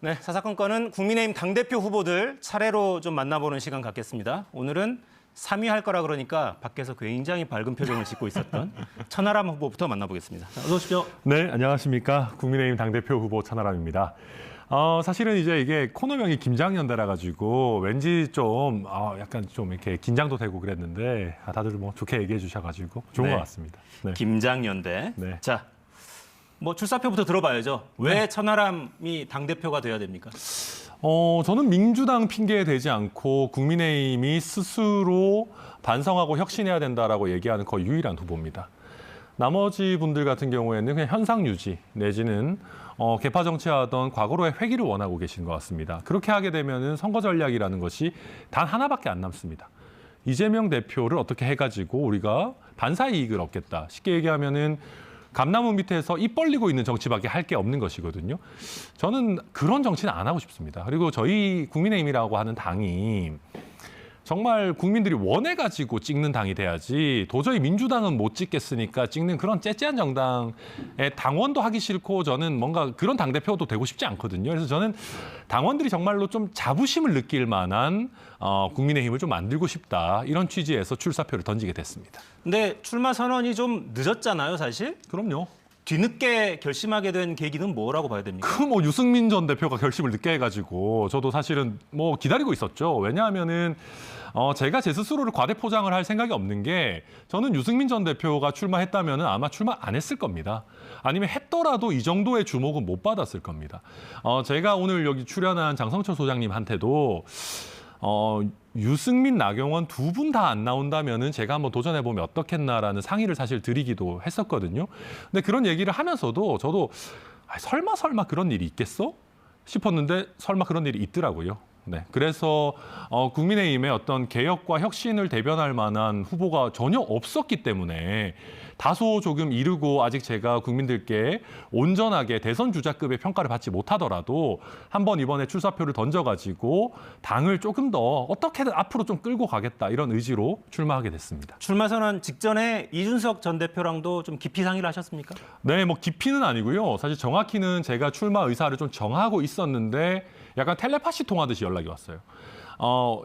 네, 사사건건은 국민의힘 당대표 후보들 차례로 좀 만나보는 시간 갖겠습니다. 오늘은 3위 할 거라 그러니까 밖에서 굉장히 밝은 표정을 짓고 있었던 천하람 후보부터 만나보겠습니다. 어서 오십시오. 네, 안녕하십니까. 국민의힘 당대표 후보 천하람입니다. 사실은 이제 이게 코너명이 김장연대라 가지고 왠지 좀 약간 좀 이렇게 긴장도 되고 그랬는데 다들 뭐 좋게 얘기해 주셔가지고 좋은 것 같습니다. 네. 김장연대. 네. 자, 뭐 출사표부터 들어봐야죠. 왜 천하람이 당대표가 돼야 됩니까? 저는 민주당 핑계에 대지 않고 국민의힘이 스스로 반성하고 혁신해야 된다라고 얘기하는 거의 유일한 후보입니다. 나머지 분들 같은 경우에는 그냥 현상 유지 내지는 개파 정치하던 과거로의 회귀를 원하고 계신 것 같습니다. 그렇게 하게 되면은 선거 전략이라는 것이 단 하나밖에 안 남습니다. 이재명 대표를 어떻게 해가지고 우리가 반사 이익을 얻겠다. 쉽게 얘기하면은 감나무 밑에서 입 벌리고 있는 정치밖에 할 게 없는 것이거든요. 저는 그런 정치는 안 하고 싶습니다. 그리고 저희 국민의힘이라고 하는 당이 정말 국민들이 원해가지고 찍는 당이 돼야지 도저히 민주당은 못 찍겠으니까 찍는 그런 째째한 정당의 당원도 하기 싫고 저는 뭔가 그런 당대표도 되고 싶지 않거든요. 그래서 저는 당원들이 정말로 좀 자부심을 느낄 만한 국민의힘을 좀 만들고 싶다. 이런 취지에서 출사표를 던지게 됐습니다. 근데 출마 선언이 좀 늦었잖아요, 사실? 그럼요. 뒤늦게 결심하게 된 계기는 뭐라고 봐야 됩니까? 뭐 유승민 전 대표가 결심을 늦게 해가지고 저도 사실은 뭐 기다리고 있었죠. 왜냐하면은 제가 제 스스로를 과대 포장을 할 생각이 없는 게 저는 유승민 전 대표가 출마했다면은 아마 출마 안 했을 겁니다. 아니면 했더라도 이 정도의 주목은 못 받았을 겁니다. 제가 오늘 여기 출연한 장성철 소장님한테도 유승민, 나경원 두 분 다 안 나온다면은 제가 한번 도전해보면 어떻겠나라는 상의를 사실 드리기도 했었거든요. 근데 그런 얘기를 하면서도 저도 설마 그런 일이 있겠어? 싶었는데 설마 그런 일이 있더라고요. 네, 그래서 국민의힘의 어떤 개혁과 혁신을 대변할 만한 후보가 전혀 없었기 때문에 다소 조금 이르고 아직 제가 국민들께 온전하게 대선 주자급의 평가를 받지 못하더라도 한번 이번에 출사표를 던져가지고 당을 조금 더 어떻게든 앞으로 좀 끌고 가겠다 이런 의지로 출마하게 됐습니다. 출마 선언 직전에 이준석 전 대표랑도 좀 깊이 상의를 하셨습니까? 네, 뭐 깊이는 아니고요. 사실 정확히는 제가 출마 의사를 좀 정하고 있었는데 약간 텔레파시 통하듯이 연락이 왔어요.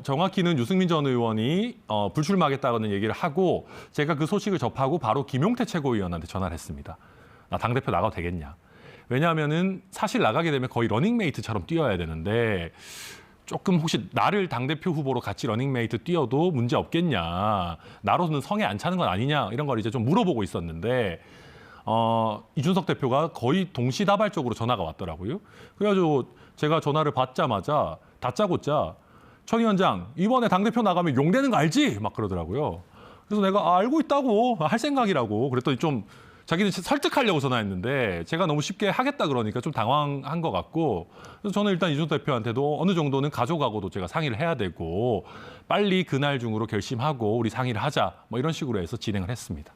정확히는 유승민 전 의원이 불출마하겠다는 얘기를 하고 제가 그 소식을 접하고 바로 김용태 최고위원한테 전화를 했습니다. 나 당대표 나가도 되겠냐. 왜냐하면은 사실 나가게 되면 거의 러닝메이트처럼 뛰어야 되는데 조금 혹시 나를 당대표 후보로 같이 러닝메이트 뛰어도 문제 없겠냐. 나로는 성에 안 차는 건 아니냐. 이런 걸 이제 좀 물어보고 있었는데 이준석 대표가 거의 동시다발적으로 전화가 왔더라고요. 그래가지고 제가 전화를 받자마자 다짜고짜 천 위원장 이번에 당대표 나가면 용되는 거 알지? 막 그러더라고요. 그래서 내가 알고 있다고 할 생각이라고 그랬더니 좀 자기는 설득하려고 전화했는데 제가 너무 쉽게 하겠다 그러니까 좀 당황한 것 같고 그래서 저는 일단 이준석 대표한테도 어느 정도는 가족하고도 제가 상의를 해야 되고 빨리 그날 중으로 결심하고 우리 상의를 하자 뭐 이런 식으로 해서 진행을 했습니다.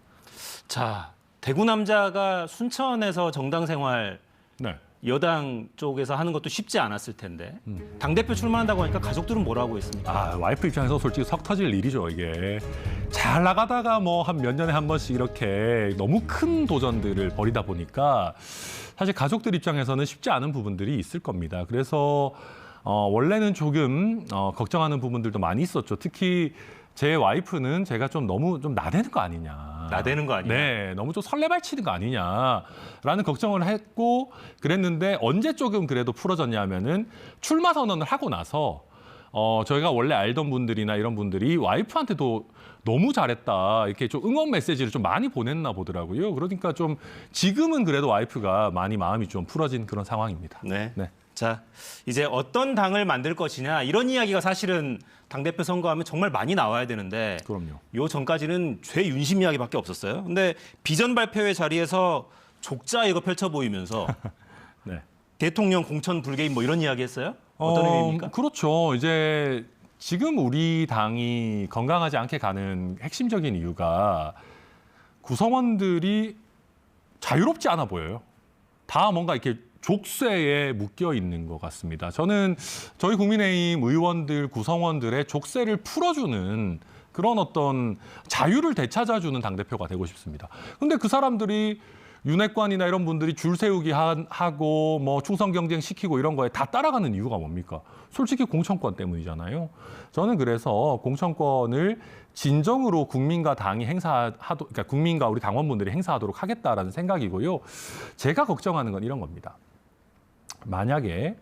자, 대구 남자가 순천에서 정당 생활 네. 여당 쪽에서 하는 것도 쉽지 않았을 텐데 당대표 출마한다고 하니까 가족들은 뭐라고 했습니까? 와이프 입장에서 솔직히 석 터질 일이죠, 이게. 잘 나가다가 뭐 한 몇 년에 한 번씩 이렇게 너무 큰 도전들을 벌이다 보니까 사실 가족들 입장에서는 쉽지 않은 부분들이 있을 겁니다. 그래서 원래는 조금 걱정하는 부분들도 많이 있었죠. 특히 제 와이프는 제가 좀 너무 좀 나대는 거 아니냐. 나대는 거 아니냐. 네, 너무 좀 설레발치는 거 아니냐라는 걱정을 했고 그랬는데 언제 조금 그래도 풀어졌냐면은 출마 선언을 하고 나서 저희가 원래 알던 분들이나 이런 분들이 와이프한테도 너무 잘했다 이렇게 좀 응원 메시지를 좀 많이 보냈나 보더라고요. 그러니까 좀 지금은 그래도 와이프가 많이 마음이 좀 풀어진 그런 상황입니다. 네. 네. 자, 이제 어떤 당을 만들 것이냐 이런 이야기가 사실은 당대표 선거하면 정말 많이 나와야 되는데 그럼요. 요 전까지는 최윤심 이야기밖에 없었어요. 근데 비전 발표회 자리에서 족자 이거 펼쳐 보이면서 네. 대통령 공천 불개입 뭐 이런 이야기 했어요? 어떤 의미입니까? 그렇죠. 이제 지금 우리 당이 건강하지 않게 가는 핵심적인 이유가 구성원들이 자유롭지 않아 보여요. 다 뭔가 이렇게 족쇄에 묶여 있는 것 같습니다. 저는 저희 국민의힘 의원들, 구성원들의 족쇄를 풀어주는 그런 어떤 자유를 되찾아주는 당대표가 되고 싶습니다. 근데 그 사람들이 윤핵관이나 이런 분들이 줄 세우기 하고 뭐 충성 경쟁 시키고 이런 거에 다 따라가는 이유가 뭡니까? 솔직히 공천권 때문이잖아요. 저는 그래서 공천권을 진정으로 국민과 당이 그러니까 국민과 우리 당원분들이 행사하도록 하겠다라는 생각이고요. 제가 걱정하는 건 이런 겁니다. 만약에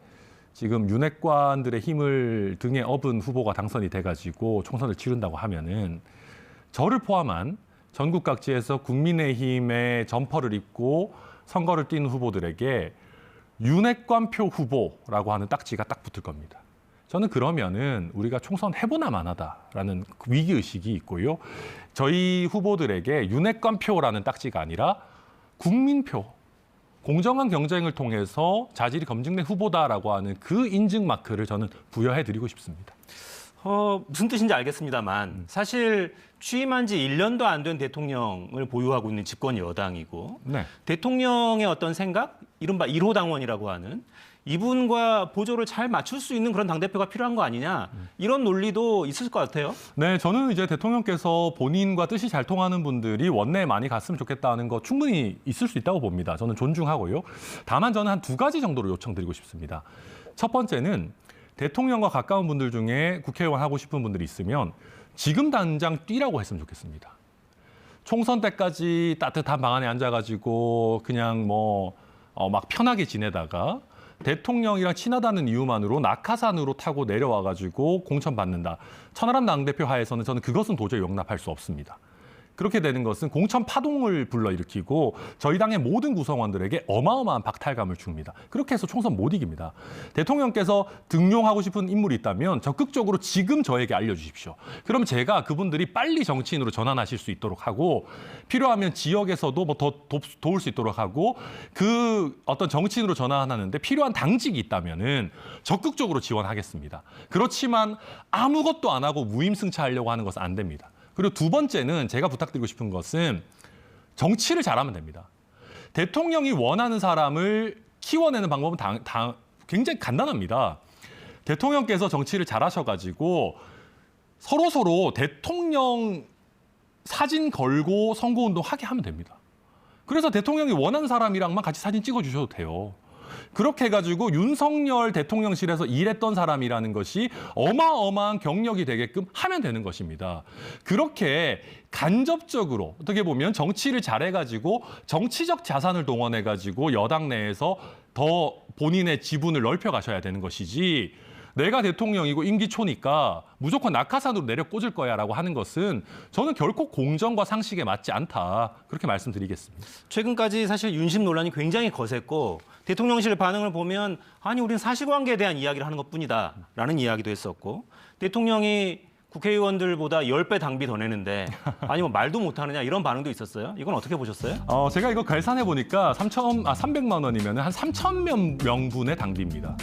지금 윤핵관들의 힘을 등에 업은 후보가 당선이 돼가지고 총선을 치른다고 하면은 저를 포함한 전국 각지에서 국민의힘의 점퍼를 입고 선거를 뛴 후보들에게 윤핵관표 후보라고 하는 딱지가 딱 붙을 겁니다. 저는 그러면은 우리가 총선 해보나 마나다라는 위기의식이 있고요. 저희 후보들에게 윤핵관표라는 딱지가 아니라 국민표, 공정한 경쟁을 통해서 자질이 검증된 후보다라고 하는 그 인증 마크를 저는 부여해드리고 싶습니다. 무슨 뜻인지 알겠습니다만 사실 취임한 지 1년도 안 된 대통령을 보유하고 있는 집권 여당이고 네. 대통령의 어떤 생각, 이른바 1호 당원이라고 하는 이분과 보조를 잘 맞출 수 있는 그런 당대표가 필요한 거 아니냐 이런 논리도 있을 것 같아요. 네, 저는 이제 대통령께서 본인과 뜻이 잘 통하는 분들이 원내에 많이 갔으면 좋겠다는 거 충분히 있을 수 있다고 봅니다. 저는 존중하고요. 다만 저는 한 2가지 정도로 요청드리고 싶습니다. 첫 번째는 대통령과 가까운 분들 중에 국회의원 하고 싶은 분들이 있으면 지금 당장 뛰라고 했으면 좋겠습니다. 총선 때까지 따뜻한 방 안에 앉아가지고 그냥 막 편하게 지내다가 대통령이랑 친하다는 이유만으로 낙하산으로 타고 내려와가지고 공천 받는다. 천하람 당대표 하에서는 저는 그것은 도저히 용납할 수 없습니다. 그렇게 되는 것은 공천 파동을 불러일으키고 저희 당의 모든 구성원들에게 어마어마한 박탈감을 줍니다. 그렇게 해서 총선 못 이깁니다. 대통령께서 등용하고 싶은 인물이 있다면 적극적으로 지금 저에게 알려주십시오. 그럼 제가 그분들이 빨리 정치인으로 전환하실 수 있도록 하고 필요하면 지역에서도 더 도울 수 있도록 하고 그 어떤 정치인으로 전환하는데 필요한 당직이 있다면은 적극적으로 지원하겠습니다. 그렇지만 아무것도 안 하고 무임승차하려고 하는 것은 안 됩니다. 그리고 2번째는 제가 부탁드리고 싶은 것은 정치를 잘하면 됩니다. 대통령이 원하는 사람을 키워내는 방법은 굉장히 간단합니다. 대통령께서 정치를 잘하셔가지고 서로 대통령 사진 걸고 선거운동 하게 하면 됩니다. 그래서 대통령이 원하는 사람이랑만 같이 사진 찍어주셔도 돼요. 그렇게 해가지고 윤석열 대통령실에서 일했던 사람이라는 것이 어마어마한 경력이 되게끔 하면 되는 것입니다. 그렇게 간접적으로 어떻게 보면 정치를 잘해가지고 정치적 자산을 동원해가지고 여당 내에서 더 본인의 지분을 넓혀가셔야 되는 것이지 내가 대통령이고 임기 초니까 무조건 낙하산으로 내려 꽂을 거야라고 하는 것은 저는 결코 공정과 상식에 맞지 않다. 그렇게 말씀드리겠습니다. 최근까지 사실 윤심 논란이 굉장히 거셌고 대통령실 반응을 보면 아니 우리는 사실관계에 대한 이야기를 하는 것뿐이다라는 이야기도 했었고 대통령이 국회의원들보다 10배 당비 더 내는데 아니 말도 못하느냐 이런 반응도 있었어요. 이건 어떻게 보셨어요? 제가 이거 계산해 보니까 300만 원이면 한 3,000명 명분의 당비입니다.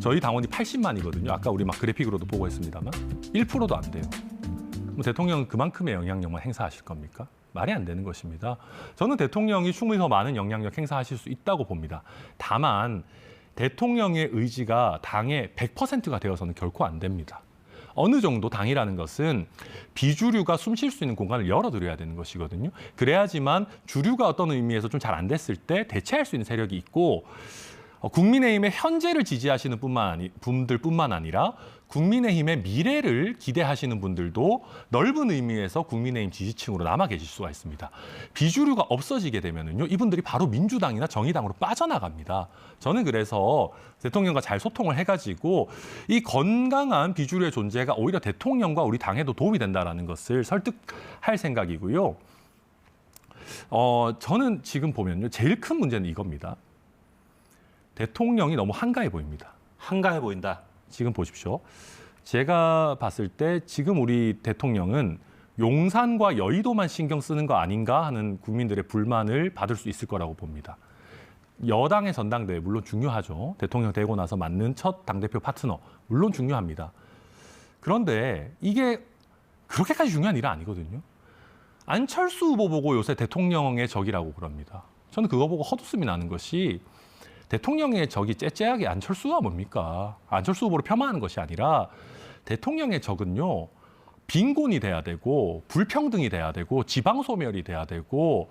저희 당원이 80만이거든요. 아까 우리 막 그래픽으로도 보고 했습니다만 1%도 안 돼요. 대통령은 그만큼의 영향력만 행사하실 겁니까? 말이 안 되는 것입니다. 저는 대통령이 충분히 더 많은 영향력 행사하실 수 있다고 봅니다. 다만 대통령의 의지가 당의 100%가 되어서는 결코 안 됩니다. 어느 정도 당이라는 것은 비주류가 숨 쉴 수 있는 공간을 열어드려야 되는 것이거든요. 그래야지만 주류가 어떤 의미에서 좀 잘 안 됐을 때 대체할 수 있는 세력이 있고 국민의힘의 현재를 지지하시는 분들뿐만 아니라 국민의힘의 미래를 기대하시는 분들도 넓은 의미에서 국민의힘 지지층으로 남아 계실 수가 있습니다. 비주류가 없어지게 되면은요, 이분들이 바로 민주당이나 정의당으로 빠져나갑니다. 저는 그래서 대통령과 잘 소통을 해가지고 이 건강한 비주류의 존재가 오히려 대통령과 우리 당에도 도움이 된다는 것을 설득할 생각이고요. 저는 지금 보면요, 제일 큰 문제는 이겁니다. 대통령이 너무 한가해 보입니다. 한가해 보인다. 지금 보십시오. 제가 봤을 때 지금 우리 대통령은 용산과 여의도만 신경 쓰는 거 아닌가 하는 국민들의 불만을 받을 수 있을 거라고 봅니다. 여당의 전당대회 물론 중요하죠. 대통령 되고 나서 맞는 첫 당대표 파트너 물론 중요합니다. 그런데 이게 그렇게까지 중요한 일은 아니거든요. 안철수 후보 보고 요새 대통령의 적이라고 그럽니다. 저는 그거 보고 헛웃음이 나는 것이 대통령의 적이 째째하게 안철수가 뭡니까? 안철수 후보를 폄하하는 것이 아니라 대통령의 적은요. 빈곤이 돼야 되고 불평등이 돼야 되고 지방소멸이 돼야 되고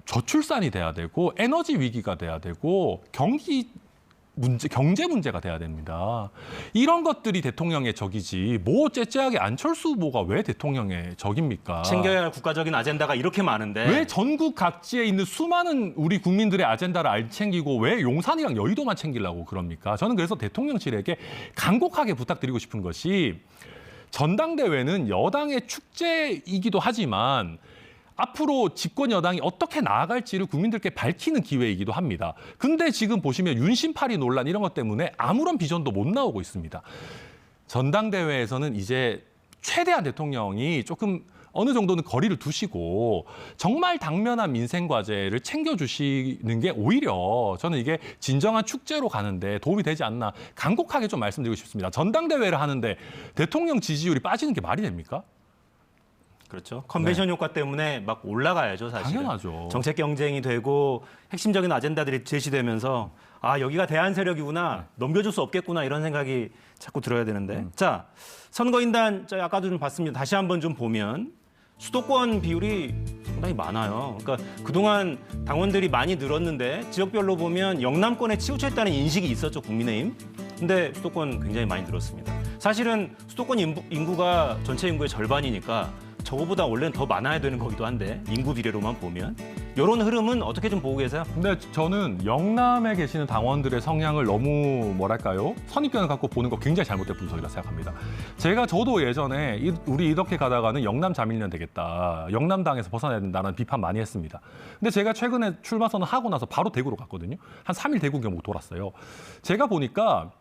저출산이 돼야 되고 에너지 위기가 돼야 되고 경제 문제가 돼야 됩니다. 이런 것들이 대통령의 적이지 뭐 째째하게 안철수 후보가 왜 대통령의 적입니까? 챙겨야 할 국가적인 아젠다가 이렇게 많은데 왜 전국 각지에 있는 수많은 우리 국민들의 아젠다를 안 챙기고 왜 용산이랑 여의도만 챙기려고 그럽니까? 저는 그래서 대통령실에게 간곡하게 부탁드리고 싶은 것이 전당대회는 여당의 축제이기도 하지만 앞으로 집권 여당이 어떻게 나아갈지를 국민들께 밝히는 기회이기도 합니다. 근데 지금 보시면 윤심파리 논란 이런 것 때문에 아무런 비전도 못 나오고 있습니다. 전당대회에서는 이제 최대한 대통령이 조금 어느 정도는 거리를 두시고 정말 당면한 민생 과제를 챙겨주시는 게 오히려 저는 이게 진정한 축제로 가는데 도움이 되지 않나 간곡하게 좀 말씀드리고 싶습니다. 전당대회를 하는데 대통령 지지율이 빠지는 게 말이 됩니까? 그렇죠. 컨벤션 효과 때문에 막 올라가야죠, 사실은. 당연하죠. 정책 경쟁이 되고 핵심적인 아젠다들이 제시되면서 아, 여기가 대안 세력이구나. 넘겨줄 수 없겠구나. 이런 생각이 자꾸 들어야 되는데. 자, 선거인단 아까도 좀 봤습니다. 다시 한번 좀 보면 수도권 비율이 상당히 많아요. 그러니까 그동안 당원들이 많이 늘었는데 지역별로 보면 영남권에 치우쳐 있다는 인식이 있었죠, 국민의힘. 근데 수도권 굉장히 많이 늘었습니다. 사실은 수도권 인구가 전체 인구의 절반이니까 저거보다 원래는 더 많아야 되는 거기도 한데 인구 비례로만 보면 이런 흐름은 어떻게 좀 보고 계세요? 근데 저는 영남에 계시는 당원들의 성향을 너무 뭐랄까요? 선입견을 갖고 보는 거 굉장히 잘못된 분석이라 생각합니다. 저도 예전에 우리 이렇게 가다가는 영남 자밀련 되겠다. 영남당에서 벗어나야 된다는 비판 많이 했습니다. 근데 제가 최근에 출마 선언하고 나서 바로 대구로 갔거든요. 한 3일 대구 경북 돌았어요. 제가 보니까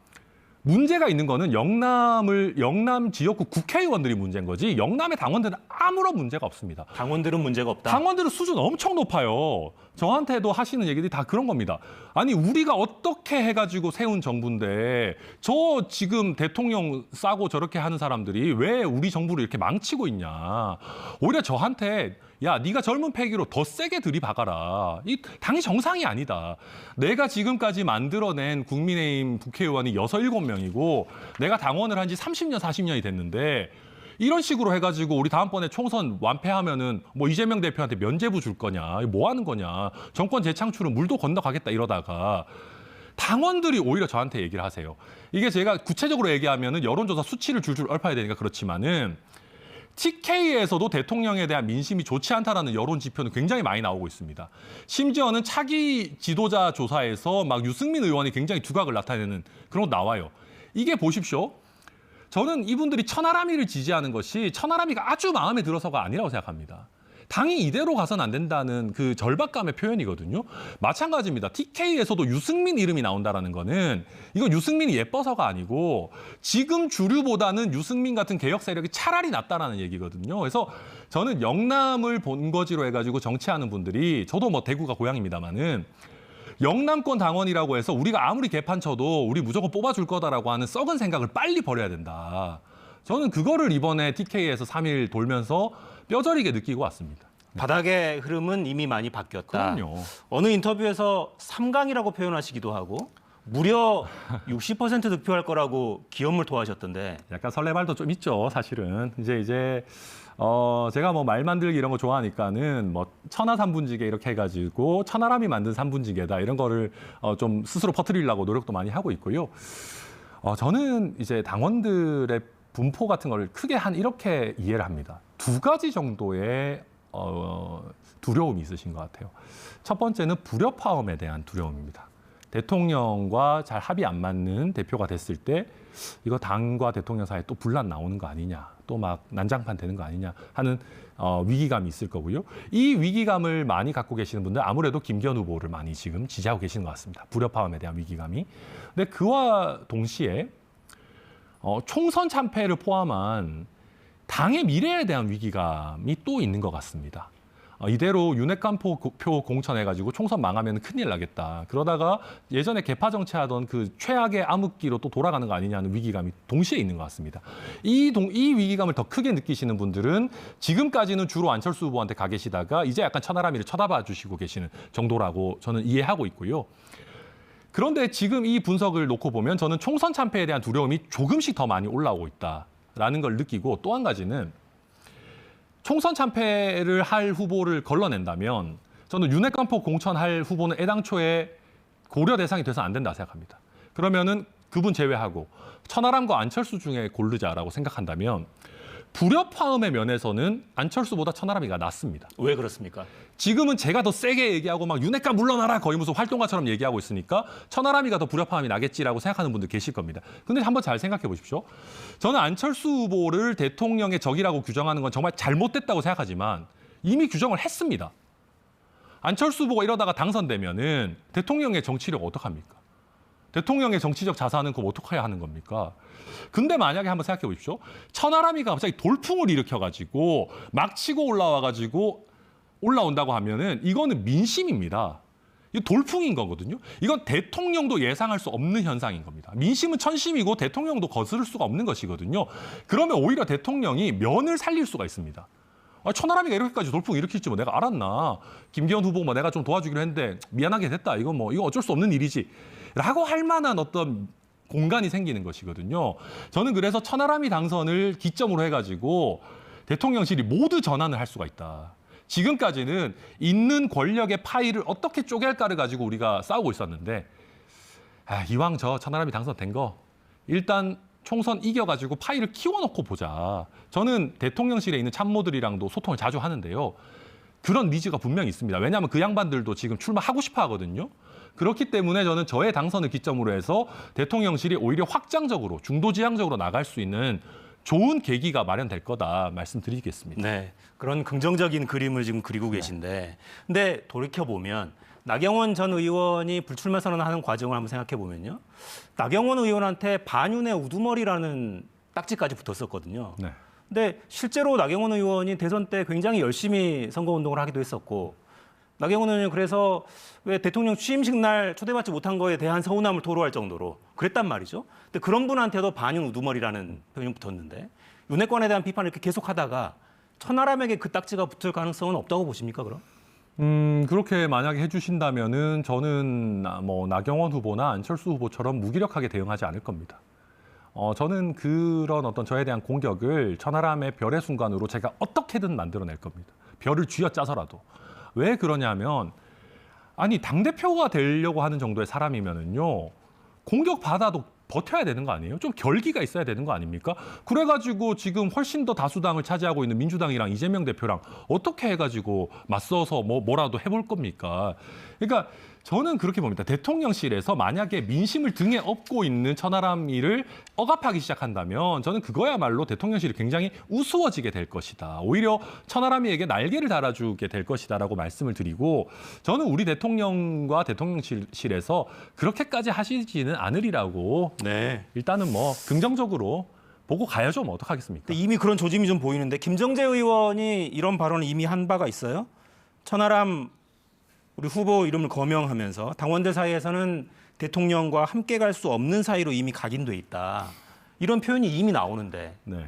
문제가 있는 거는 영남 지역구 국회의원들이 문제인 거지 영남의 당원들은 아무런 문제가 없습니다. 당원들은 문제가 없다. 당원들은 수준 엄청 높아요. 저한테도 하시는 얘기들이 다 그런 겁니다. 아니 우리가 어떻게 해가지고 세운 정부인데 저 지금 대통령 싸고 저렇게 하는 사람들이 왜 우리 정부를 이렇게 망치고 있냐. 오히려 저한테 야, 네가 젊은 패기로 더 세게 들이박아라. 이 당이 정상이 아니다. 내가 지금까지 만들어낸 국민의힘 국회의원이 6, 7명이고 내가 당원을 한 지 30년, 40년이 됐는데 이런 식으로 해가지고 우리 다음번에 총선 완패하면은 뭐 이재명 대표한테 면죄부 줄 거냐, 뭐 하는 거냐, 정권 재창출은 물도 건너가겠다 이러다가 당원들이 오히려 저한테 얘기를 하세요. 이게 제가 구체적으로 얘기하면은 여론조사 수치를 줄줄 읊어야 되니까 그렇지만은 TK에서도 대통령에 대한 민심이 좋지 않다라는 여론 지표는 굉장히 많이 나오고 있습니다. 심지어는 차기 지도자 조사에서 막 유승민 의원이 굉장히 두각을 나타내는 그런 거 나와요. 이게 보십시오. 저는 이분들이 천하람이를 지지하는 것이 천하람이가 아주 마음에 들어서가 아니라고 생각합니다. 당이 이대로 가서는 안 된다는 그 절박감의 표현이거든요. 마찬가지입니다. TK에서도 유승민 이름이 나온다는 거는 이건 유승민이 예뻐서가 아니고 지금 주류보다는 유승민 같은 개혁 세력이 차라리 낫다라는 얘기거든요. 그래서 저는 영남을 본거지로 해가지고 정치하는 분들이 저도 뭐 대구가 고향입니다만은 영남권 당원이라고 해서 우리가 아무리 개판 쳐도 우리 무조건 뽑아줄 거다라고 하는 썩은 생각을 빨리 버려야 된다. 저는 그거를 이번에 TK에서 3일 돌면서 뼈저리게 느끼고 왔습니다. 바닥의 흐름은 이미 많이 바뀌었다. 그럼요. 어느 인터뷰에서 3강이라고 표현하시기도 하고 무려 60% 득표할 거라고 기염을 토하셨던데. 약간 설레발도 좀 있죠, 사실은. 제가 뭐 말 만들기 이런 거 좋아하니까는 뭐 천하 삼분지계 이렇게 해가지고 천하람이 만든 삼분지계다 이런 거를 좀 스스로 퍼뜨리려고 노력도 많이 하고 있고요. 저는 이제 당원들의 분포 같은 거를 크게 이렇게 이해를 합니다. 2가지 정도의 두려움이 있으신 것 같아요. 첫 번째는 불협화음에 대한 두려움입니다. 대통령과 잘 합이 안 맞는 대표가 됐을 때 이거 당과 대통령 사이에 또 분란 나오는 거 아니냐, 또 막 난장판 되는 거 아니냐 하는 위기감이 있을 거고요. 이 위기감을 많이 갖고 계시는 분들 아무래도 김기현 후보를 많이 지금 지지하고 계시는 것 같습니다. 불협화음에 대한 위기감이. 근데 그와 동시에 총선 참패를 포함한 당의 미래에 대한 위기감이 또 있는 것 같습니다. 이대로 윤핵관표 공천해가지고 총선 망하면 큰일 나겠다. 그러다가 예전에 개파 정치하던 그 최악의 암흑기로 또 돌아가는 거 아니냐는 위기감이 동시에 있는 것 같습니다. 이 위기감을 더 크게 느끼시는 분들은 지금까지는 주로 안철수 후보한테 가 계시다가 이제 약간 천하람이를 쳐다봐 주시고 계시는 정도라고 저는 이해하고 있고요. 그런데 지금 이 분석을 놓고 보면 저는 총선 참패에 대한 두려움이 조금씩 더 많이 올라오고 있다라는 걸 느끼고 또 한 가지는 총선 참패를 할 후보를 걸러낸다면 저는 윤핵관포 공천할 후보는 애당초에 고려 대상이 돼서 안 된다 생각합니다. 그러면은 그분 제외하고 천하람과 안철수 중에 고르자라고 생각한다면 불협화음의 면에서는 안철수보다 천하람이가 낫습니다. 왜 그렇습니까? 지금은 제가 더 세게 얘기하고 막 윤핵관 물러나라 거의 무슨 활동가처럼 얘기하고 있으니까 천하람이가 더 불협화음이 나겠지라고 생각하는 분들 계실 겁니다. 근데 한번 잘 생각해 보십시오. 저는 안철수 후보를 대통령의 적이라고 규정하는 건 정말 잘못됐다고 생각하지만 이미 규정을 했습니다. 안철수 후보가 이러다가 당선되면은 대통령의 정치력 어떡합니까? 대통령의 정치적 자산은 그럼 어떻게 해야 하는 겁니까? 근데 만약에 한번 생각해 보십시오. 천하람이가 갑자기 돌풍을 일으켜가지고 막 치고 올라와가지고 올라온다고 하면은 이거는 민심입니다. 이거 돌풍인 거거든요. 이건 대통령도 예상할 수 없는 현상인 겁니다. 민심은 천심이고 대통령도 거스를 수가 없는 것이거든요. 그러면 오히려 대통령이 면을 살릴 수가 있습니다. 천하람이가 이렇게까지 돌풍 일으킬지 뭐 내가 알았나. 김기현 후보 뭐 내가 좀 도와주기로 했는데 미안하게 됐다. 이거 어쩔 수 없는 일이지. 라고 할 만한 어떤 공간이 생기는 것이거든요. 저는 그래서 천하람이 당선을 기점으로 해가지고 대통령실이 모두 전환을 할 수가 있다. 지금까지는 있는 권력의 파일을 어떻게 쪼갤까를 가지고 우리가 싸우고 있었는데 이왕 저 천하람이 당선된 거 일단 총선 이겨가지고 파일을 키워놓고 보자. 저는 대통령실에 있는 참모들이랑도 소통을 자주 하는데요. 그런 니즈가 분명히 있습니다. 왜냐하면 그 양반들도 지금 출마하고 싶어 하거든요. 그렇기 때문에 저는 저의 당선을 기점으로 해서 대통령실이 오히려 확장적으로 중도지향적으로 나갈 수 있는 좋은 계기가 마련될 거다 말씀드리겠습니다. 네, 그런 긍정적인 그림을 지금 그리고 계신데, 근데 돌이켜 보면 나경원 전 의원이 불출마 선언하는 과정을 한번 생각해 보면요, 나경원 의원한테 반윤의 우두머리라는 딱지까지 붙었었거든요. 네. 근데 실제로 나경원 의원이 대선 때 굉장히 열심히 선거운동을 하기도 했었고, 나경원 의원이 그래서 왜 대통령 취임식 날 초대받지 못한 거에 대한 서운함을 토로할 정도로 그랬단 말이죠. 근데 그런 분한테도 반윤 우두머리라는 표현이 붙었는데 윤핵관에 대한 비판을 이렇게 계속하다가 천하람에게 그 딱지가 붙을 가능성은 없다고 보십니까, 그럼? 그렇게 만약에 해주신다면은 저는 뭐 나경원 후보나 안철수 후보처럼 무기력하게 대응하지 않을 겁니다. 저는 그런 어떤 저에 대한 공격을 천하람의 별의 순간으로 제가 어떻게든 만들어낼 겁니다. 별을 쥐어짜서라도. 왜 그러냐면 아니 당대표가 되려고 하는 정도의 사람이면은요 공격받아도 버텨야 되는 거 아니에요? 좀 결기가 있어야 되는 거 아닙니까? 그래가지고 지금 훨씬 더 다수당을 차지하고 있는 민주당이랑 이재명 대표랑 어떻게 해가지고 맞서서 뭐라도 해볼 겁니까? 그러니까 저는 그렇게 봅니다. 대통령실에서 만약에 민심을 등에 업고 있는 천하람이를 억압하기 시작한다면 저는 그거야말로 대통령실이 굉장히 우스워지게 될 것이다. 오히려 천하람이에게 날개를 달아주게 될 것이다라고 말씀을 드리고 저는 우리 대통령과 대통령실에서 그렇게까지 하시지는 않으리라고 네. 일단은 뭐 긍정적으로 보고 가야죠. 뭐 어떡하겠습니까? 근데 이미 그런 조짐이 좀 보이는데 김정재 의원이 이런 발언을 이미 한 바가 있어요. 천하람 우리 후보 이름을 거명하면서 당원들 사이에서는 대통령과 함께 갈 수 없는 사이로 이미 각인돼 있다. 이런 표현이 이미 나오는데. 네.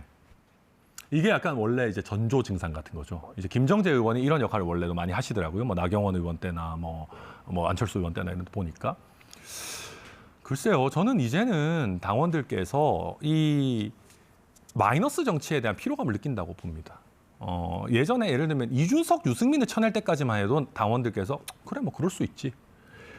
이게 약간 원래 이제 전조 증상 같은 거죠. 이제 김정재 의원이 이런 역할을 원래도 많이 하시더라고요. 뭐 나경원 의원 때나 뭐 안철수 의원 때나 이런 데 보니까. 글쎄요. 저는 이제는 당원들께서 이 마이너스 정치에 대한 피로감을 느낀다고 봅니다. 예전에 예를 들면 이준석, 유승민을 쳐낼 때까지만 해도 당원들께서 그래 뭐 그럴 수 있지.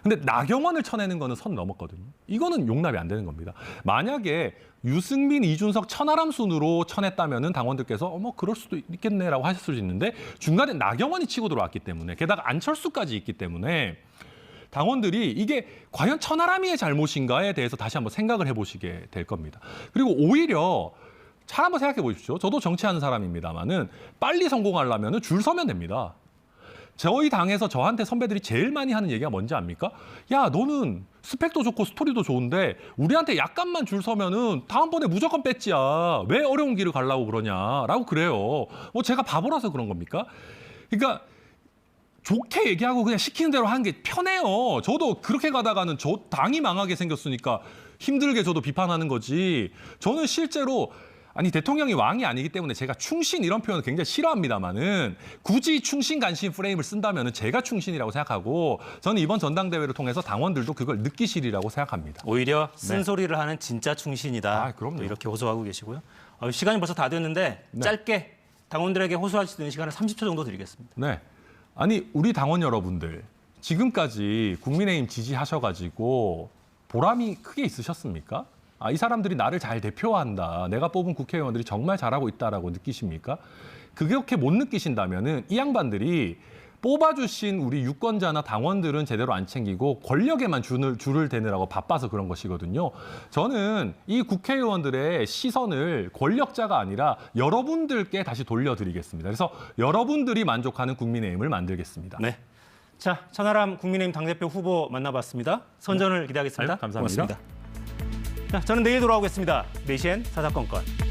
근데 나경원을 쳐내는 거는 선 넘었거든요. 이거는 용납이 안 되는 겁니다. 만약에 유승민, 이준석, 천하람 순으로 쳐냈다면은 당원들께서 뭐 그럴 수도 있겠네라고 하실 수도 있는데 중간에 나경원이 치고 들어왔기 때문에 게다가 안철수까지 있기 때문에 당원들이 이게 과연 천하람이의 잘못인가에 대해서 다시 한번 생각을 해보시게 될 겁니다. 그리고 오히려 잘 한번 생각해 보십시오. 저도 정치하는 사람입니다만은 빨리 성공하려면 줄 서면 됩니다. 저희 당에서 저한테 선배들이 제일 많이 하는 얘기가 뭔지 압니까? 야, 너는 스펙도 좋고 스토리도 좋은데 우리한테 약간만 줄 서면은 다음번에 무조건 배지야. 왜 어려운 길을 가려고 그러냐라고 그래요. 뭐 제가 바보라서 그런 겁니까? 그러니까 좋게 얘기하고 그냥 시키는 대로 하는 게 편해요. 저도 그렇게 가다가는 저 당이 망하게 생겼으니까 힘들게 저도 비판하는 거지. 저는 실제로 아니 대통령이 왕이 아니기 때문에 제가 충신 이런 표현을 굉장히 싫어합니다만은 굳이 충신 간신 프레임을 쓴다면은 제가 충신이라고 생각하고 저는 이번 전당대회를 통해서 당원들도 그걸 느끼시리라고 생각합니다. 오히려 쓴소리를 하는 진짜 충신이다. 그럼요. 또 이렇게 호소하고 계시고요. 시간이 벌써 다 됐는데 네. 짧게 당원들에게 호소할 수 있는 시간을 30초 정도 드리겠습니다. 네. 아니 우리 당원 여러분들 지금까지 국민의힘 지지하셔가지고 보람이 크게 있으셨습니까? 이 사람들이 나를 잘 대표한다. 내가 뽑은 국회의원들이 정말 잘하고 있다라고 느끼십니까? 그렇게 못 느끼신다면은 이 양반들이 뽑아주신 우리 유권자나 당원들은 제대로 안 챙기고 권력에만 줄을 대느라고 바빠서 그런 것이거든요. 저는 이 국회의원들의 시선을 권력자가 아니라 여러분들께 다시 돌려드리겠습니다. 그래서 여러분들이 만족하는 국민의힘을 만들겠습니다. 네. 자, 천하람 국민의힘 당대표 후보 만나봤습니다. 선전을 기대하겠습니다. 감사합니다. 고맙습니다. 자, 저는 내일 돌아오겠습니다. 4시엔 사사건건.